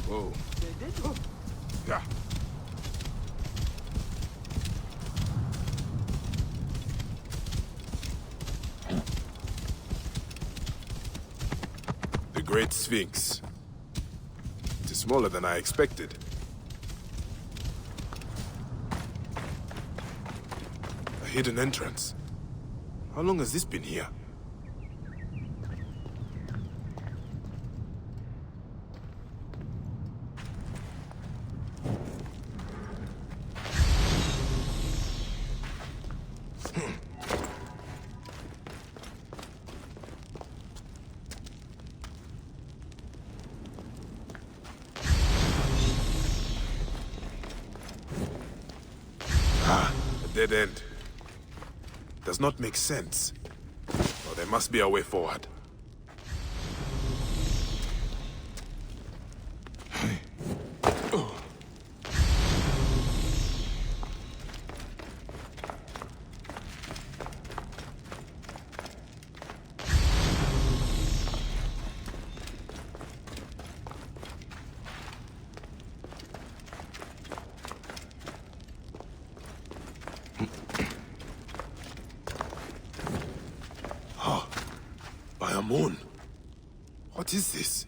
Whoa. Yeah. The Great Sphinx. It is smaller than I expected. A hidden entrance. How long has this been here? Dead end. Does not make sense. Well, there must be a way forward. By a moon. What is this?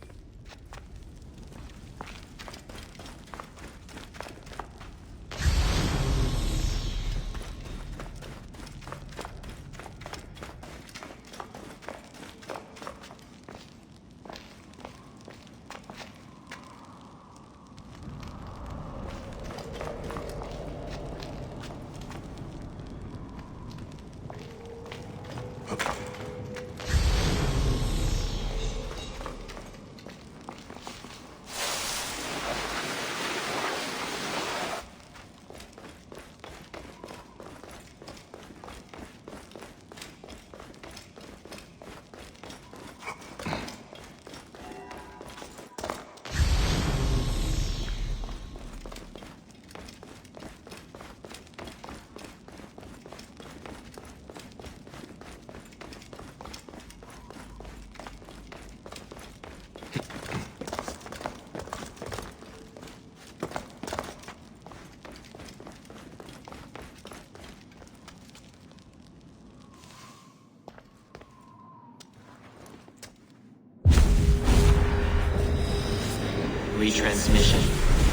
Retransmission,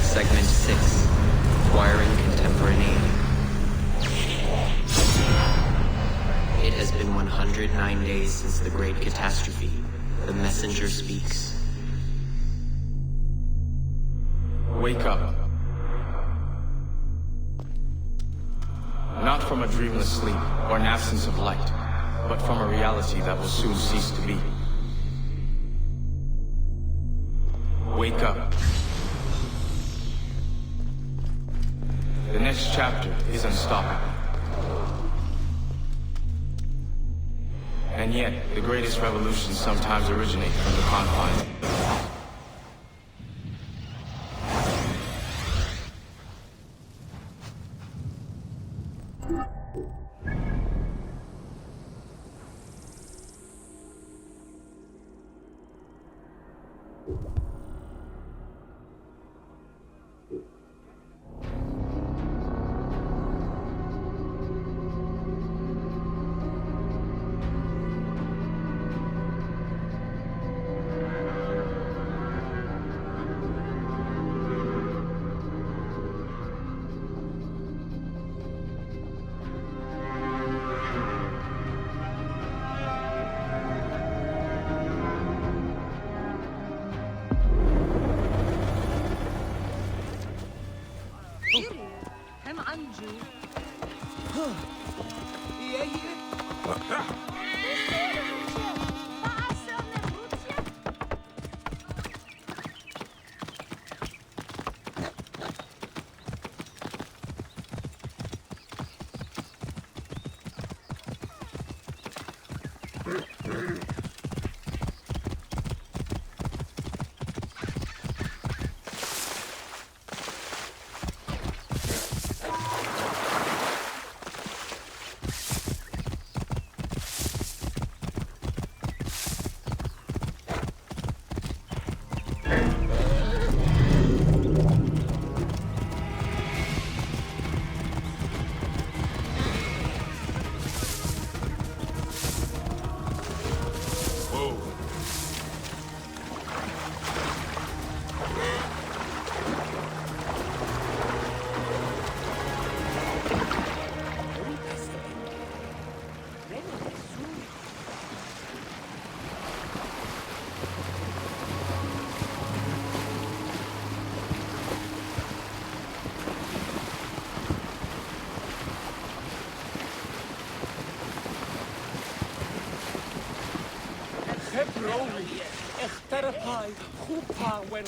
Segment 6, acquiring contemporaneity. It has been 109 days since the Great Catastrophe. The messenger speaks. Wake up. Not from a dreamless sleep or an absence of light, but from a reality that will soon cease to be. Wake up. The next chapter is unstoppable. And yet, the greatest revolutions sometimes originate from the confines. Hai, hupa wen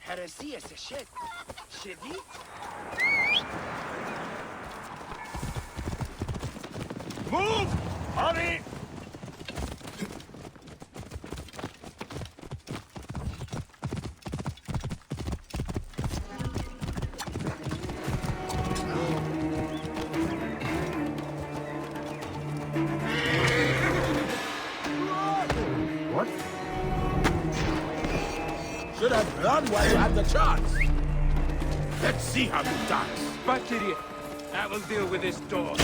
Heresia se shit. Shidi? Move! Hurry! What? Should have run while you had the chance. Let's see how you dance. Back idiot. I will deal with this door.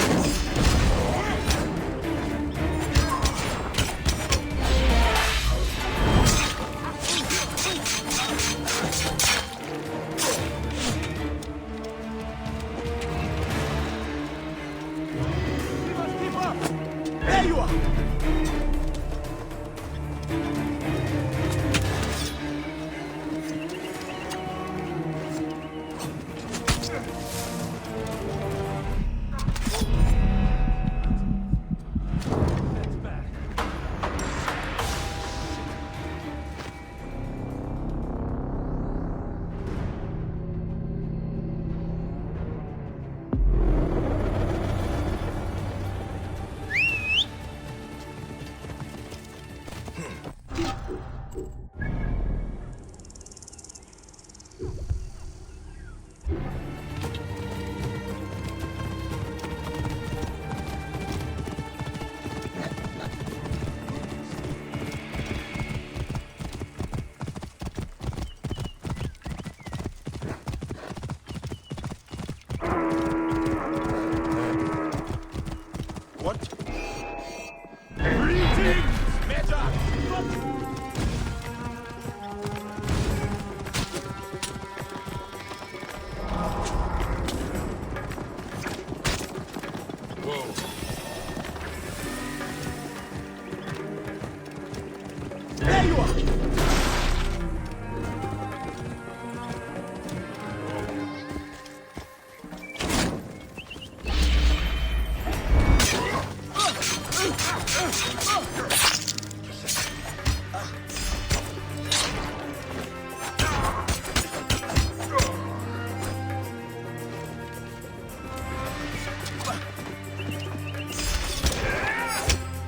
Keep up! There you are! What? Greetings, Major! Whoa. There you are!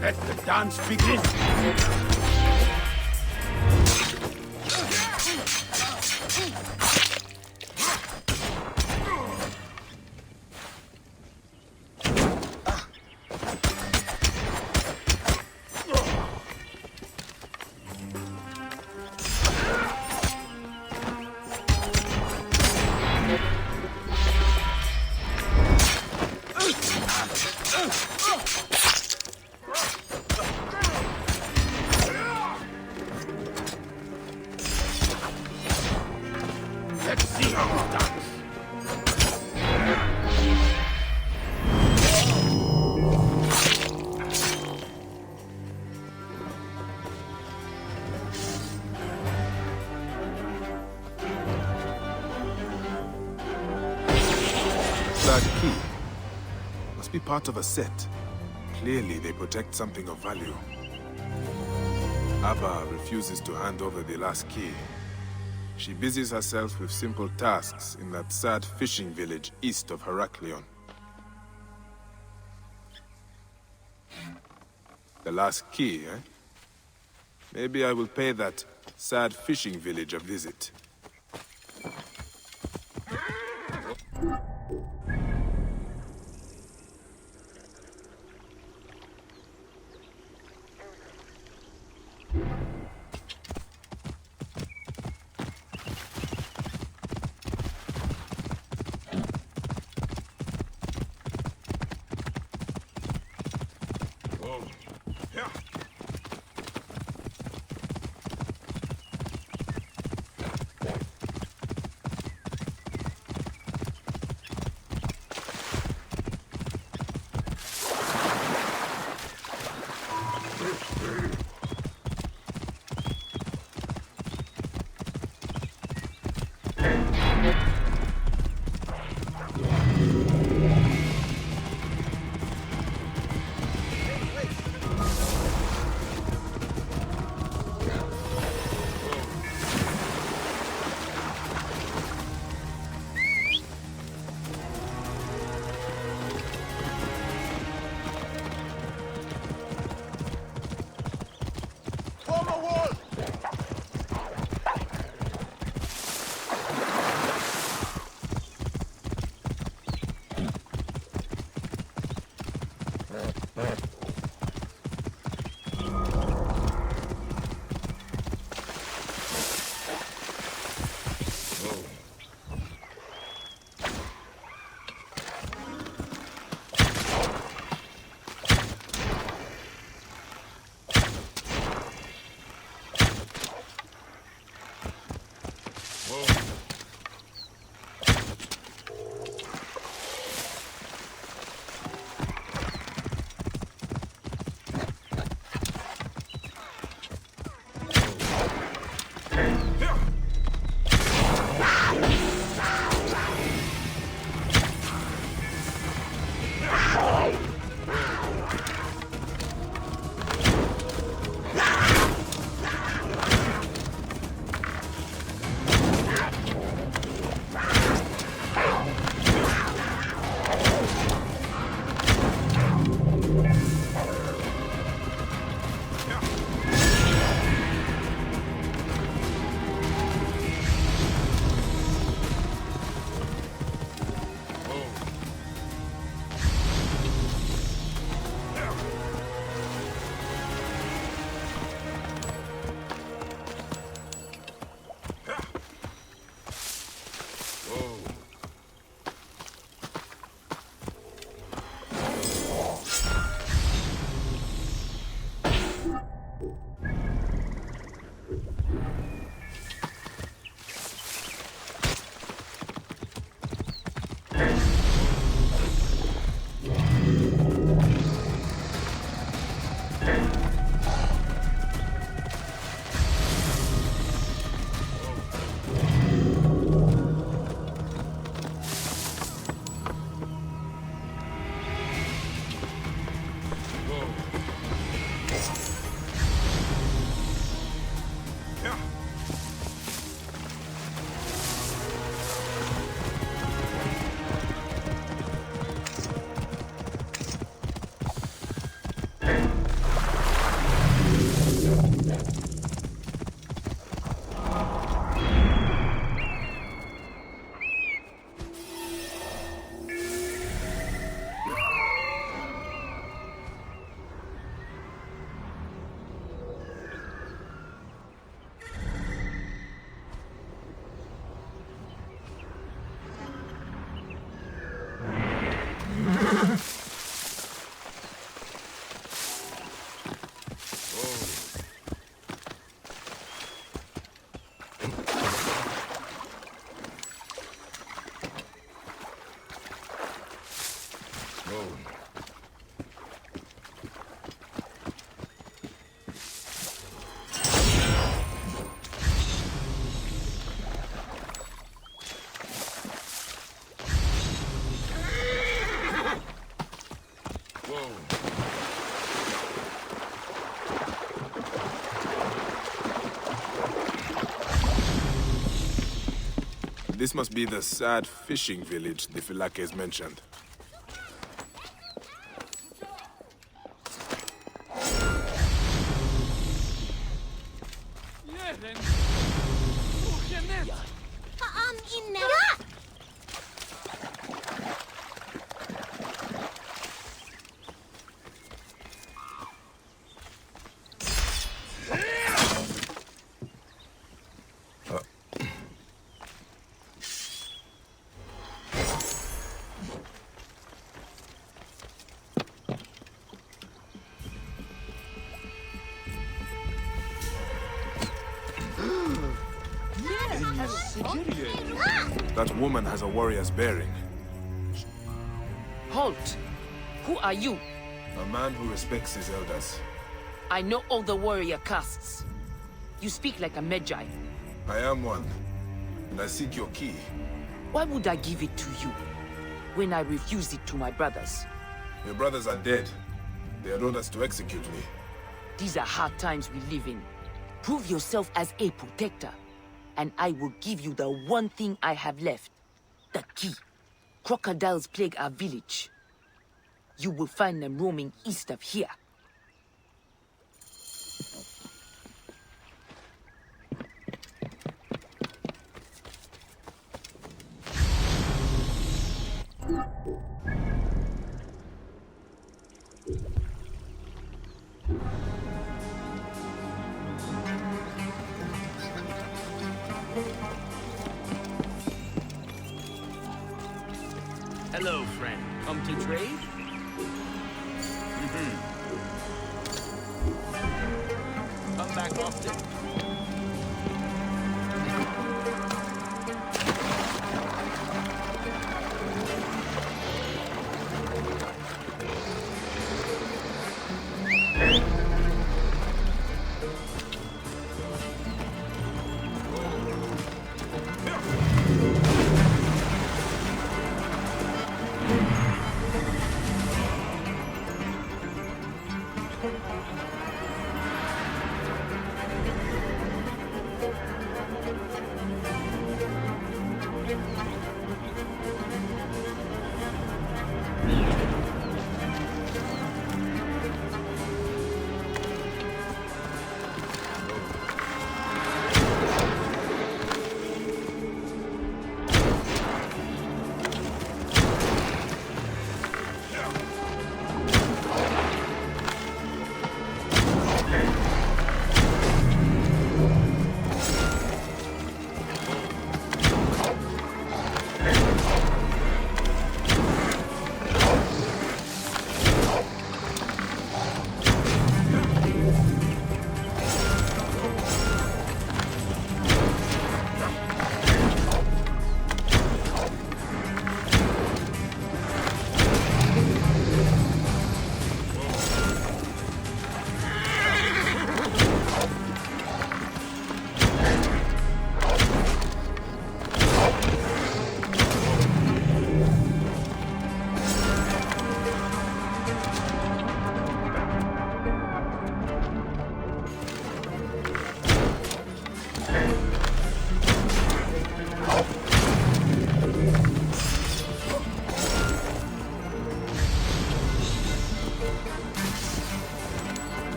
Let the dance begin! Let's see how you dance! That key must be part of a set. Clearly, they protect something of value. Abba refuses to hand over the last key. She busies herself with simple tasks in that sad fishing village east of Heraklion. The last key, eh? Maybe I will pay that sad fishing village a visit. This must be the sad fishing village the Philakes mentioned. That woman has a warrior's bearing. Halt! Who are you? A man who respects his elders. I know all the warrior castes. You speak like a Magi. I am one, and I seek your key. Why would I give it to you when I refuse it to my brothers? Your brothers are dead. They had orders to execute me. These are hard times we live in. Prove yourself as a protector, and I will give you the one thing I have left. The key. Crocodiles plague our village. You will find them roaming east of here.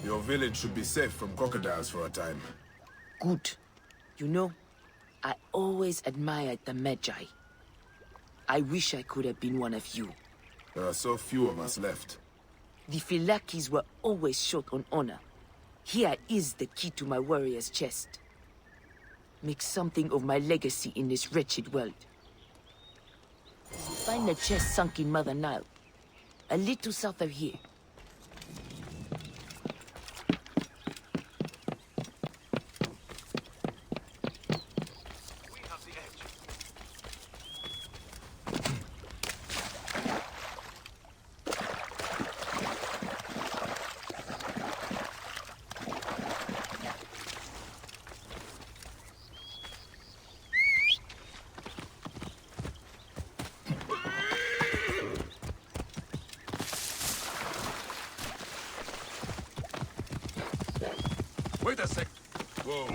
Your village should be safe from crocodiles for a time. Good. You know, I always admired the Magi. I wish I could have been one of you. There are so few of us left. The Phylakis were always short on honor. Here is the key to my warrior's chest. Make something of my legacy in this wretched world. Find the chest sunk in Mother Nile, a little south of here. Wait a sec. Whoa.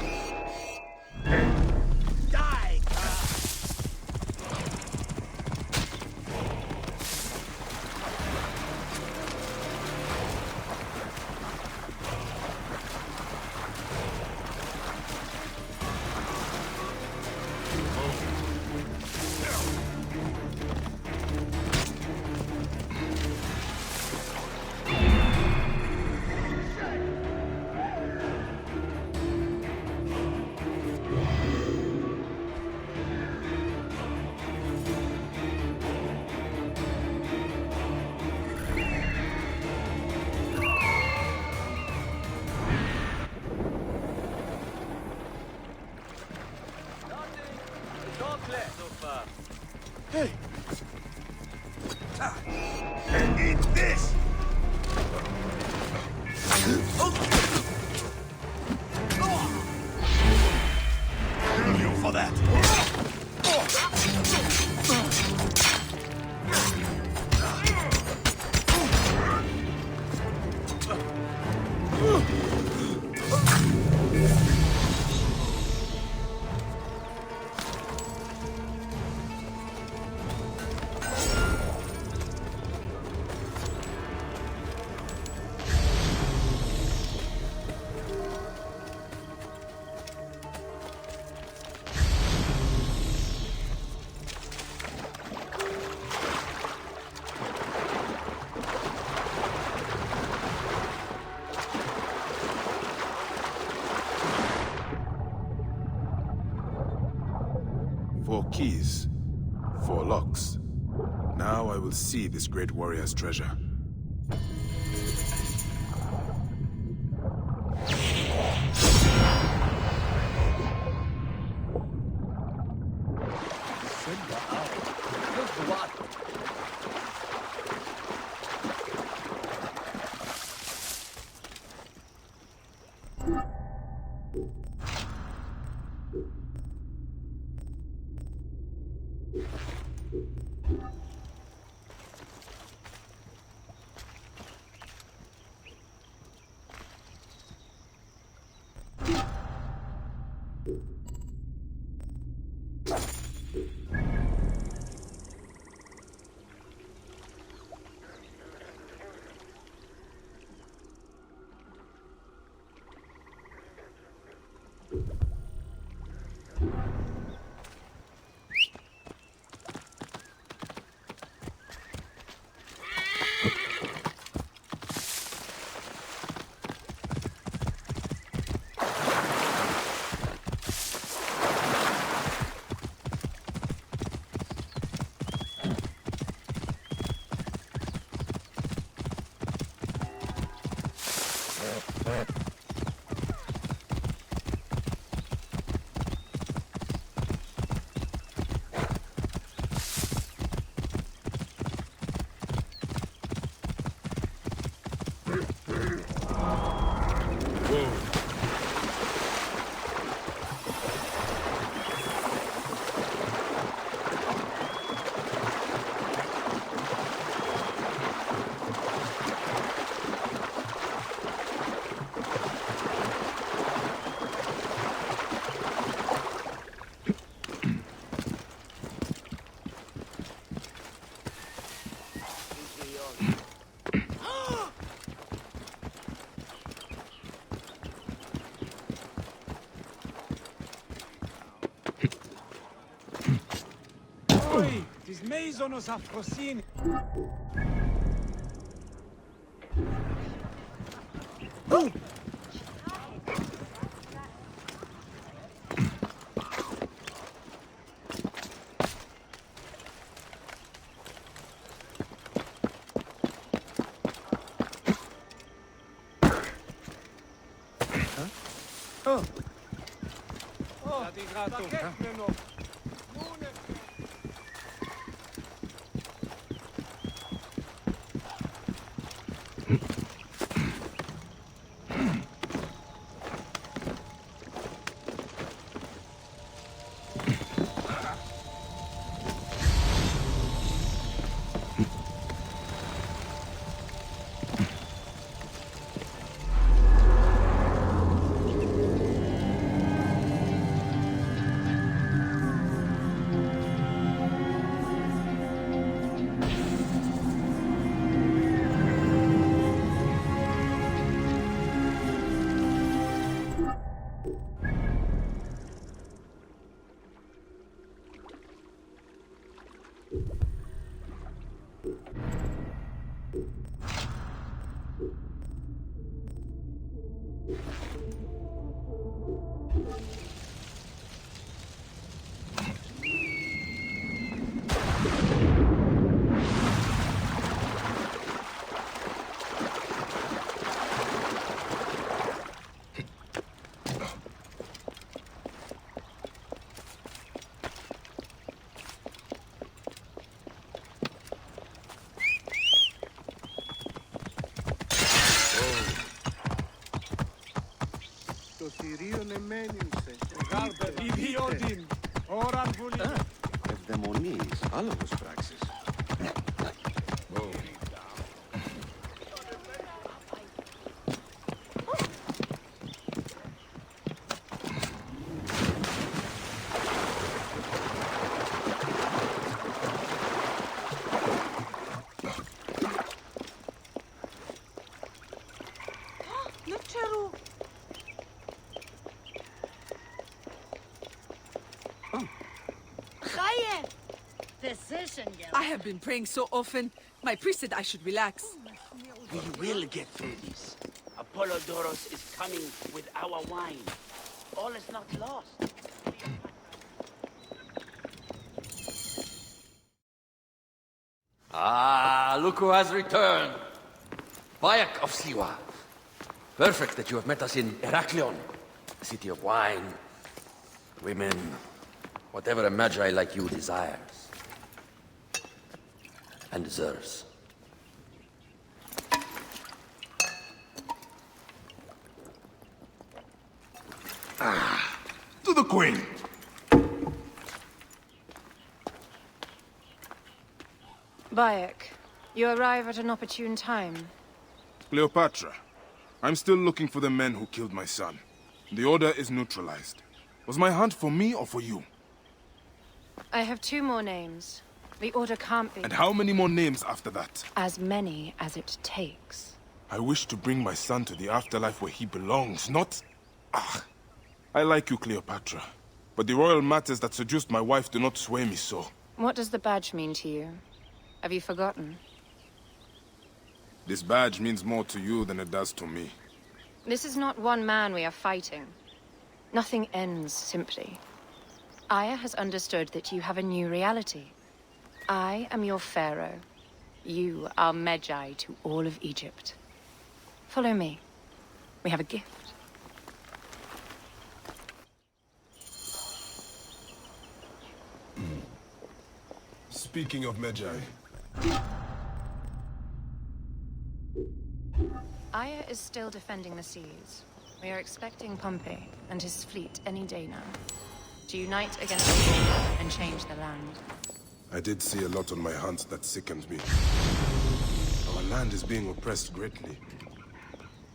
Hey, Eat this! Kill you for that! Four keys, four locks. Now I will see this great warrior's treasure. Oi, tis meizonos afrosini. Garde, vivi Odin. Oran vuli. Ευδαιμονείς, άλογος πράξεις. I have been praying so often. My priest said I should relax. We will get through this. Apollodoros is coming with our wine. All is not lost. Ah, look who has returned. Bayek of Siwa. Perfect that you have met us in Heraklion, the city of wine, women, whatever a magi like you desires. And deserves. To the Queen! Bayek, you arrive at an opportune time. Cleopatra, I'm still looking for the men who killed my son. The order is neutralized. Was my hunt for me or for you? I have 2 more names. The order can't be... And how many more names after that? As many as it takes. I wish to bring my son to the afterlife where he belongs, not... I like you, Cleopatra. But the royal matters that seduced my wife do not sway me so. What does the badge mean to you? Have you forgotten? This badge means more to you than it does to me. This is not one man we are fighting. Nothing ends simply. Aya has understood that you have a new reality. I am your pharaoh. You are Magi to all of Egypt. Follow me. We have a gift. Speaking of Magi... Aya is still defending the seas. We are expecting Pompey and his fleet any day now. To unite against the war and change the land. I did see a lot on my hunts that sickened me. Our land is being oppressed greatly.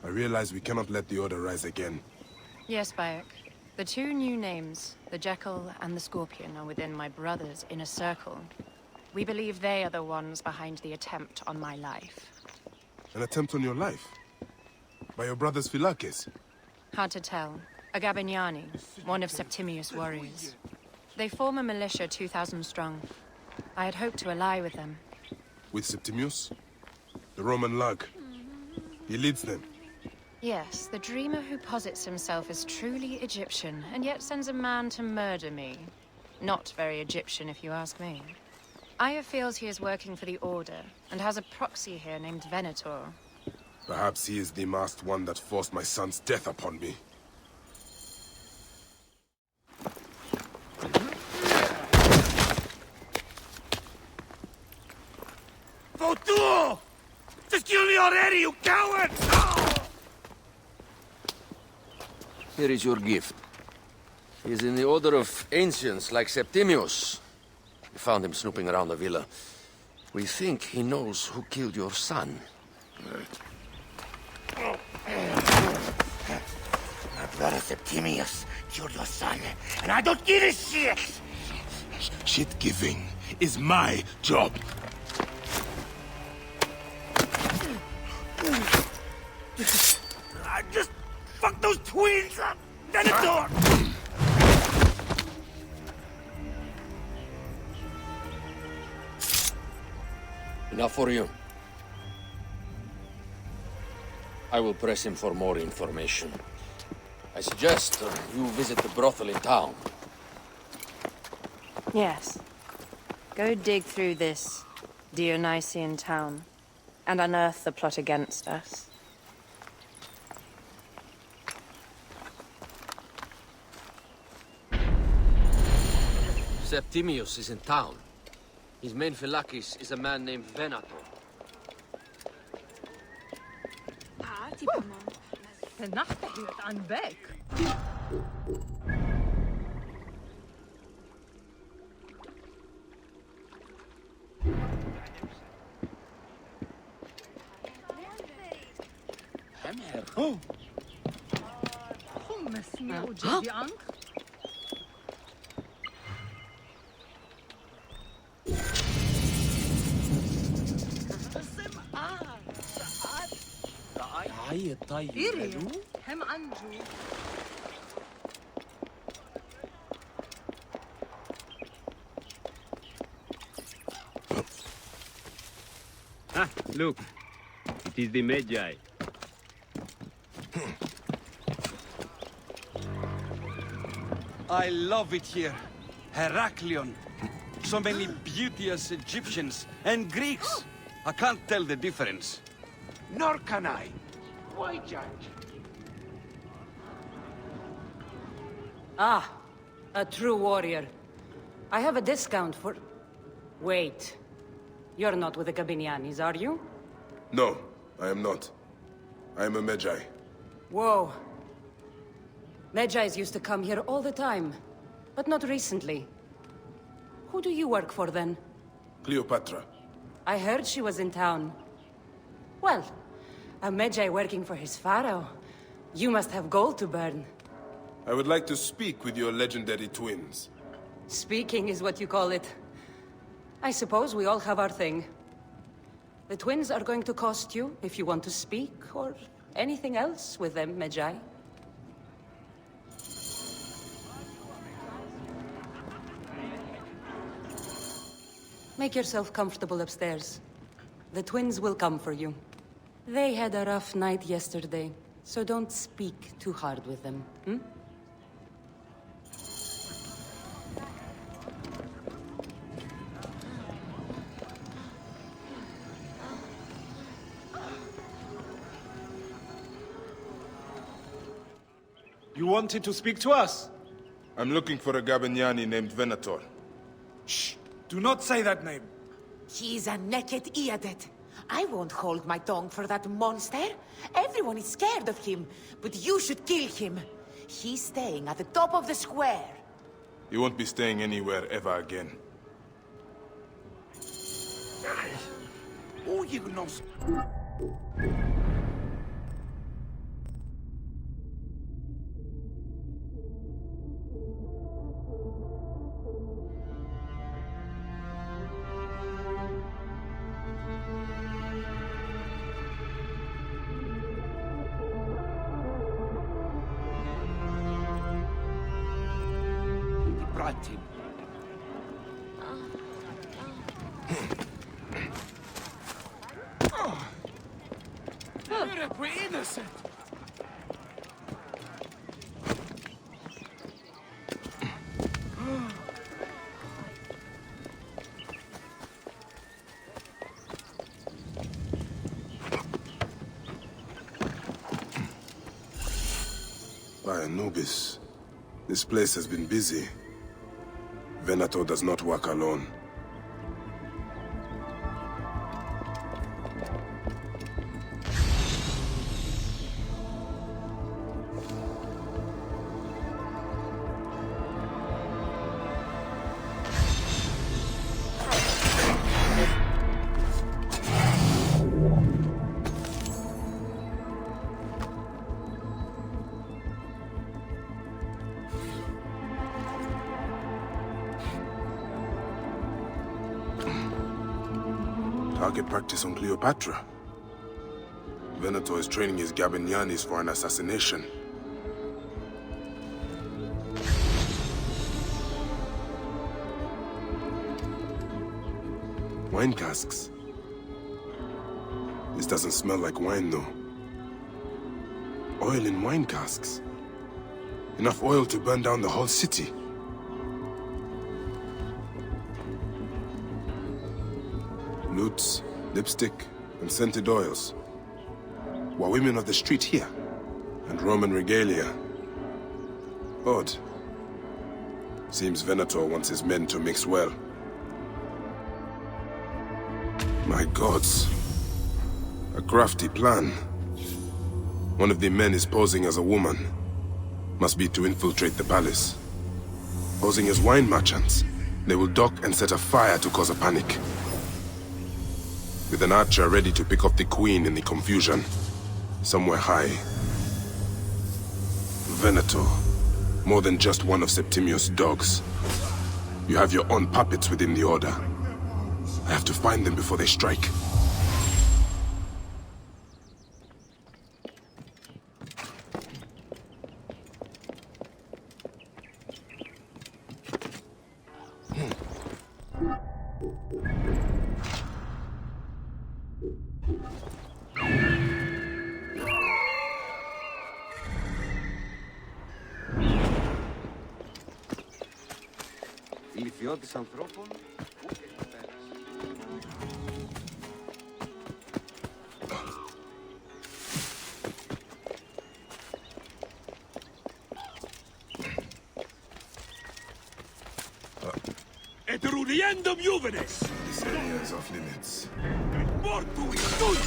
I realize we cannot let the order rise again. Yes, Bayek. The 2 new names, the Jekyll and the Scorpion, are within my brother's inner circle. We believe they are the ones behind the attempt on my life. An attempt on your life? By your brother's Philakes? Hard to tell. A Gabignani, one of Septimius' warriors. They form a militia 2,000 strong. I had hoped to ally with them. With Septimius? The Roman lug? He leads them? Yes, the dreamer who posits himself as truly Egyptian, and yet sends a man to murder me. Not very Egyptian, if you ask me. Aya feels he is working for the Order, and has a proxy here named Venator. Perhaps he is the masked one that forced my son's death upon me. Votu! Just kill me already, you coward! Oh! Here is your gift. He is in the order of ancients like Septimius. We found him snooping around the villa. We think he knows who killed your son. My brother Septimius killed your son, and I don't give a shit! Shit-giving is my job. I just fucked those twins up! Venator! Enough for you. I will press him for more information. I suggest you visit the brothel in town. Yes. Go dig through this Dionysian town, and unearth the plot against us. Septimius is in town. His main Philakes is a man named Venator. De nacht aan bek. Ah, look. It is the Magi. I love it here. Heraklion. So many beauteous Egyptians and Greeks. I can't tell the difference. Nor can I. Why judge? Ah, a true warrior. I have a discount for... Wait. You're not with the Gabinianis, are you? No, I am not. I am a Magi. Whoa. Magi's used to come here all the time, but not recently. Who do you work for, then? Cleopatra. I heard she was in town. Well, a Magi working for his pharaoh. You must have gold to burn. I would like to speak with your legendary twins. Speaking is what you call it. I suppose we all have our thing. The twins are going to cost you if you want to speak, or anything else with them, Magi. Make yourself comfortable upstairs. The twins will come for you. They had a rough night yesterday, so don't speak too hard with them, hmm? You wanted to speak to us? I'm looking for a Gabiniani named Venator. Shh! Do not say that name. He's a naked Iadet. I won't hold my tongue for that monster. Everyone is scared of him, but you should kill him. He's staying at the top of the square. You won't be staying anywhere ever again. Oh, you know. Brought him. We're innocent. By Anubis, this place has been busy. Venator does not work alone. Target practice on Cleopatra. Venator is training his Gabinianis for an assassination. Wine casks. This doesn't smell like wine, though. Oil in wine casks. Enough oil to burn down the whole city. Lutes, lipstick, and scented oils. Were women of the street here? And Roman regalia. Odd. Seems Venator wants his men to mix well. My gods. A crafty plan. One of the men is posing as a woman. Must be to infiltrate the palace. Posing as wine merchants, they will dock and set a fire to cause a panic. With an archer ready to pick off the queen in the confusion. somewhere high. Venator. More than just one of Septimius' dogs. You have your own puppets within the Order. I have to find them before they strike. Ηλικιώτης ανθρώπων, ούτε πατέρας. Etrudiendum juvenes! This area is off limits. Mortui, tui!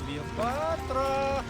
Cleopatra!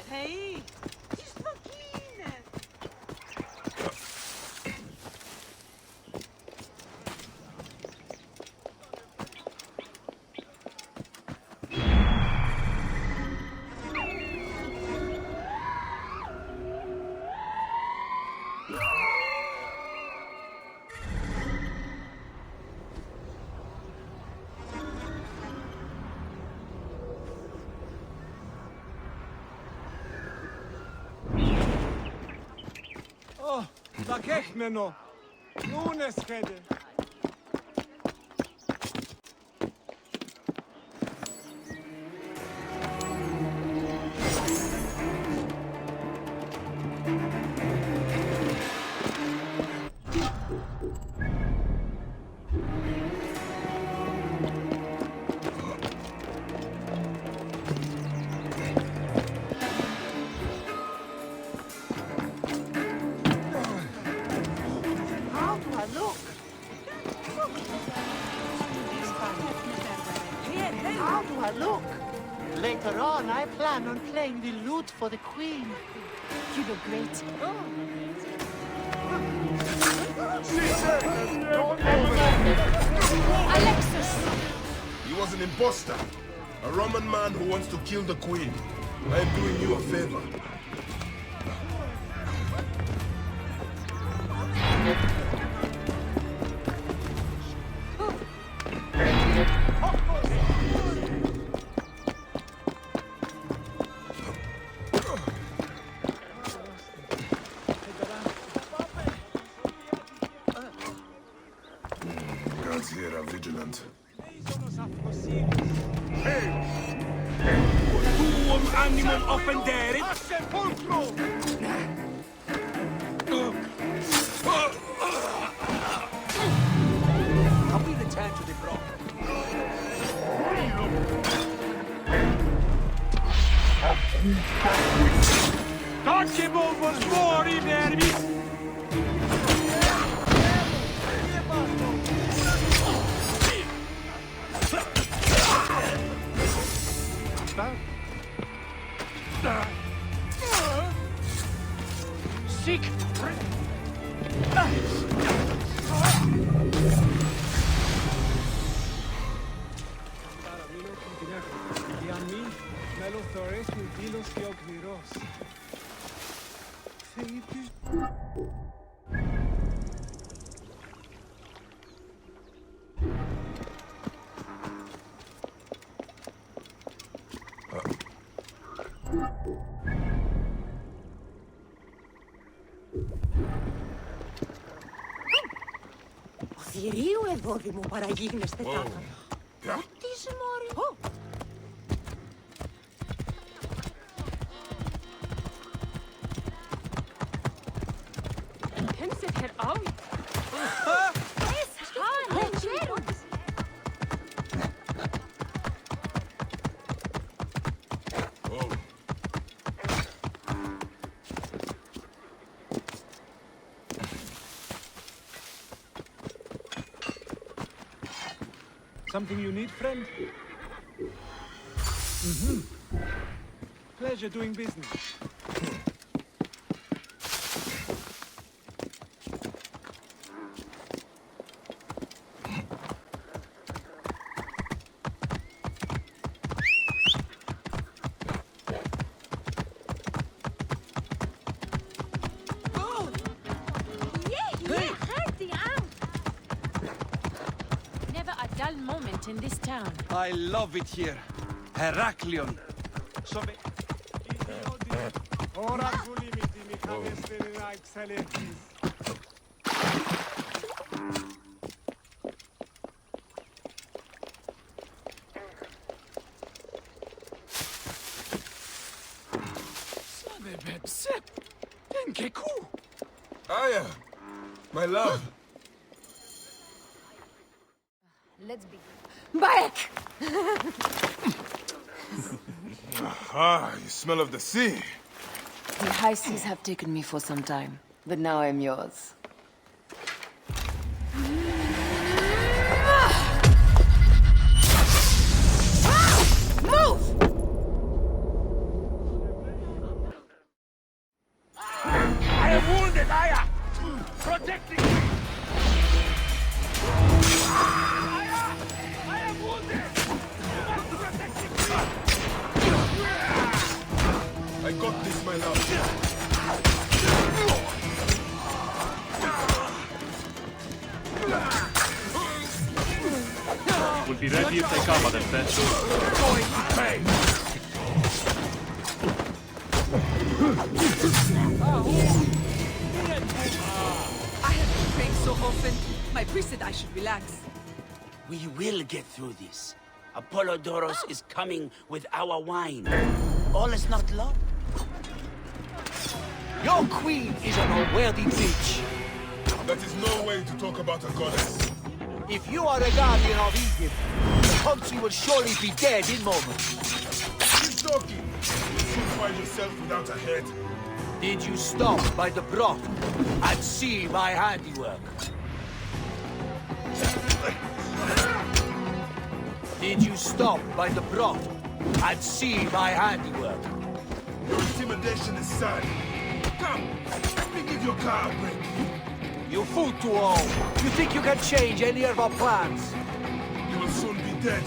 Hey! Oh, zakechmeno! Nunes hede! How do I look? Later on, I plan on playing the lute for the Queen. You look great. Alexis! He was an imposter. A Roman man who wants to kill the Queen. I am doing you a favor. Guards here are vigilant. Tuum animum offenderit! Can we return to the grove? Touchable for glory, nervis! start. Seek! Θηρίου εδόδη μου παραγίγνεστε τάχα. Τι είσαι μωρή. امسك هالقوي. Something you need, friend? Pleasure doing business. In this town. I love it here. Heraklion. Aya, my love. Let's begin. Back! Ah, you smell of the sea. The high seas have taken me for some time, but now I'm yours. Move! I am wounded, Aya! Protecting me! Aya! I am wounded! You must protect me! I got this, my love. We'll be ready if they come, Mother Fetch. Going to pay! I have been praying so often. My priest said I should relax. We will get through this. Apollodorus is coming with our wine. All is not lost. Your queen is an unworthy bitch. That is no way to talk about a goddess. If you are the guardian of Egypt, the country will surely be dead in moments. Keep talking. You'll soon find yourself without a head. Did you stop by the broth and see my handiwork? Did you stop by the broth and see my handiwork? Your intimidation is sad. Come, let me give your car a break. You fool to all. You think you can change any of our plans? You will soon be dead.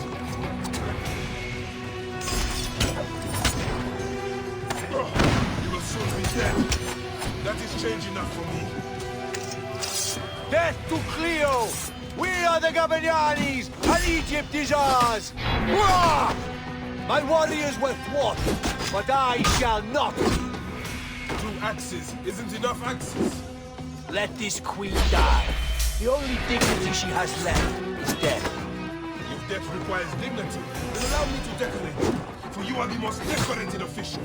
You will soon be dead. That is change enough for me. Death to Cleo! We are the Gabanianis, and Egypt is ours! Hurrah! My warriors were thwarted, but I shall not be. 2 axes isn't enough axes. Let this queen die. The only dignity she has left is death. If death requires dignity, then allow me to decorate. For you are the most decorated official.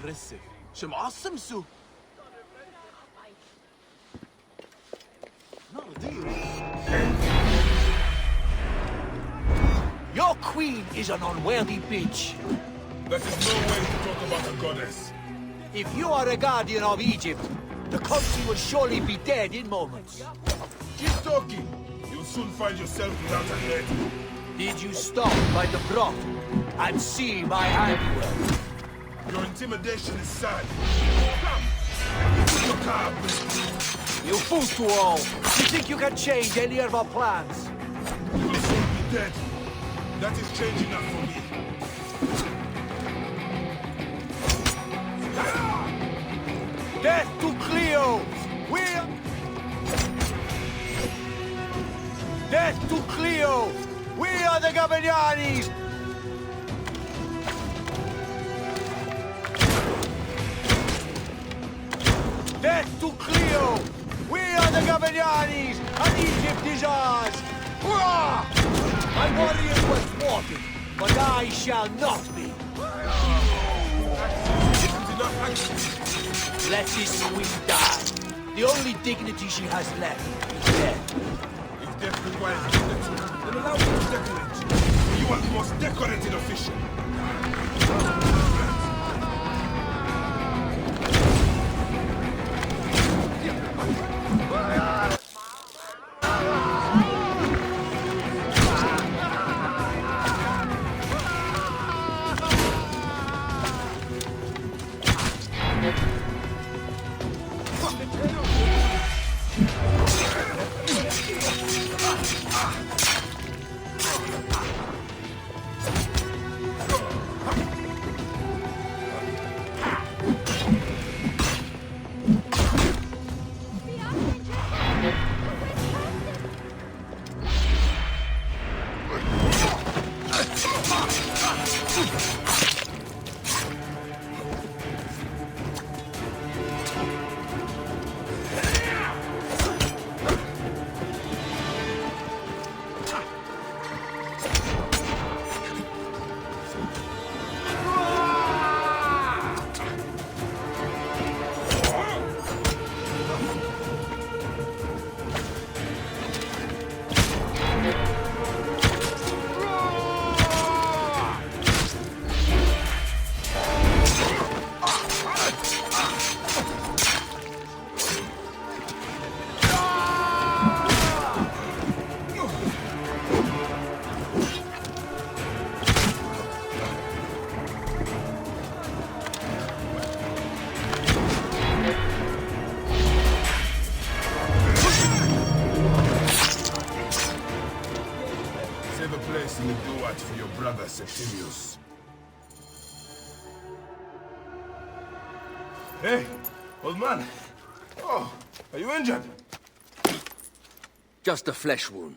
impressive. Some awesome soup. Your queen is an unworthy bitch. That is no way to talk about a goddess. If you are a guardian of Egypt, the country will surely be dead in moments. Keep talking. You'll soon find yourself without a head. Did you stop by the brothel and see my handiwork? Your intimidation is sad. Come! Put your car up. You fools to all! You think you can change any of our plans? You will soon be dead. That is changing enough for me. Death to Cleo! Death to Cleo! We are the Gaviglianis! Death to Cleo! We are the Gaviglianis, and Egypt is ours! Hurrah! My warriors were thwarted, but I shall not be. Let this queen die. The only dignity she has left is death. If death requires dignity, then allow me to decorate. You are the most decorated official. For your brother, Septimius. Hey, old man. Oh, are you injured? Just a flesh wound.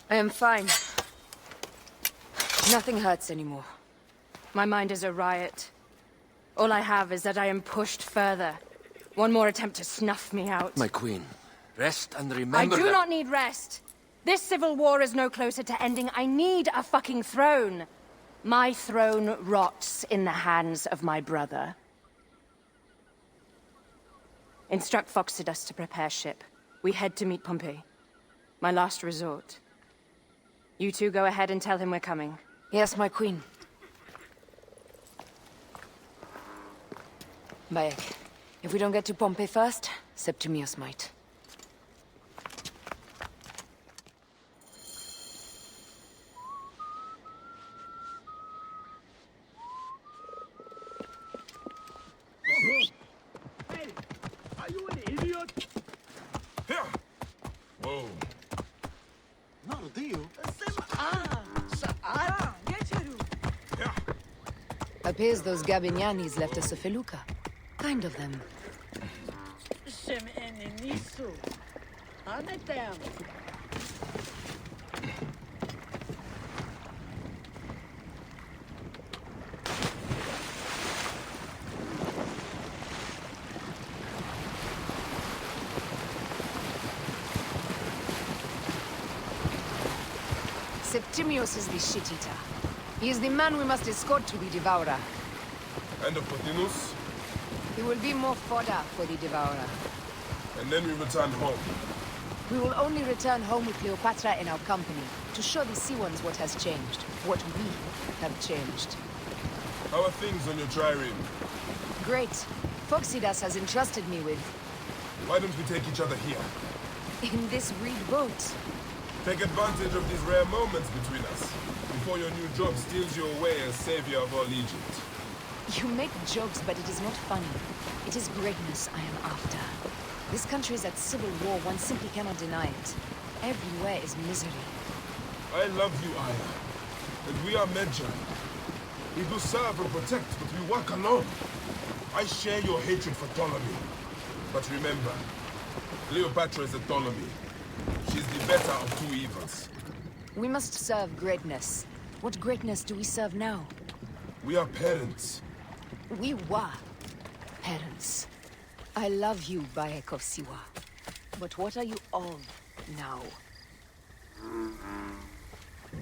I am fine. Nothing hurts anymore. My mind is a riot. All I have is that I am pushed further. One more attempt to snuff me out. My queen, rest and remember I do not need rest. This civil war is no closer to ending. I need a fucking throne. My throne rots in the hands of my brother. Instruct Phoxidas to prepare ship. We head to meet Pompey. My last resort. You two go ahead and tell him we're coming. Yes, my queen. Bayek, if we don't get to Pompey first, Septimius might. Are you an idiot? Here! Whoa. Appears those Gabinianis left us a felucca. Kind of them. Septimius is the shit-eater. He is the man we must escort to the Devourer. And of Pothinus? He will be more fodder for the Devourer. And then we return home. We will only return home with Cleopatra in our company, to show the Sea Ones what has changed, what we have changed. How are things on your trireme? Great. Phoxidas has entrusted me with... Why don't we take each other here? in this reed boat. Take advantage of these rare moments between us, before your new job steals you away as savior of all Egypt. You make jokes, but it is not funny. It is greatness I am after. This country is at civil war, one simply cannot deny it. Everywhere is misery. I love you, Aya. And we are Medjay. We do serve and protect, but we work alone. I share your hatred for Ptolemy. But remember, Cleopatra is a Ptolemy. She's the better of two evils. We must serve greatness. What greatness do we serve now? We are parents. We were parents. I love you, Bayek of Siwa. But what are you of now?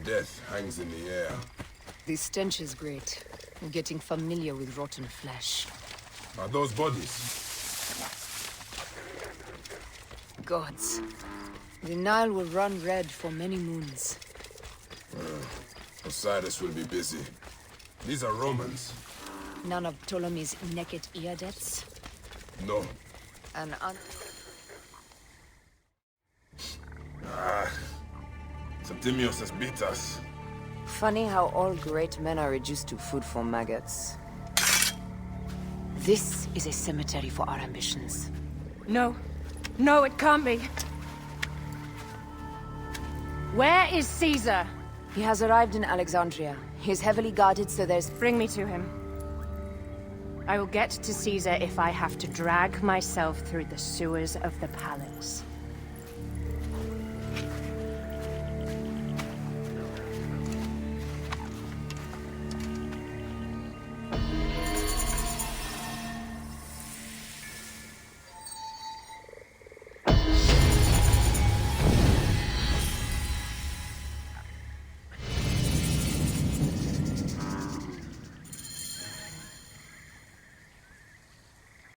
Death hangs in the air. The stench is great. I'm getting familiar with rotten flesh. Are those bodies? Gods. The Nile will run red for many moons. Osiris will be busy. These are Romans. None of Ptolemy's naked Iadets? No. And Septimius has beat us. funny how all great men are reduced to food for maggots. This is a cemetery for our ambitions. No. No, it can't be. Where is Caesar? He has arrived in Alexandria. He is heavily guarded, so there's... Bring me to him. I will get to Caesar if I have to drag myself through the sewers of the palace.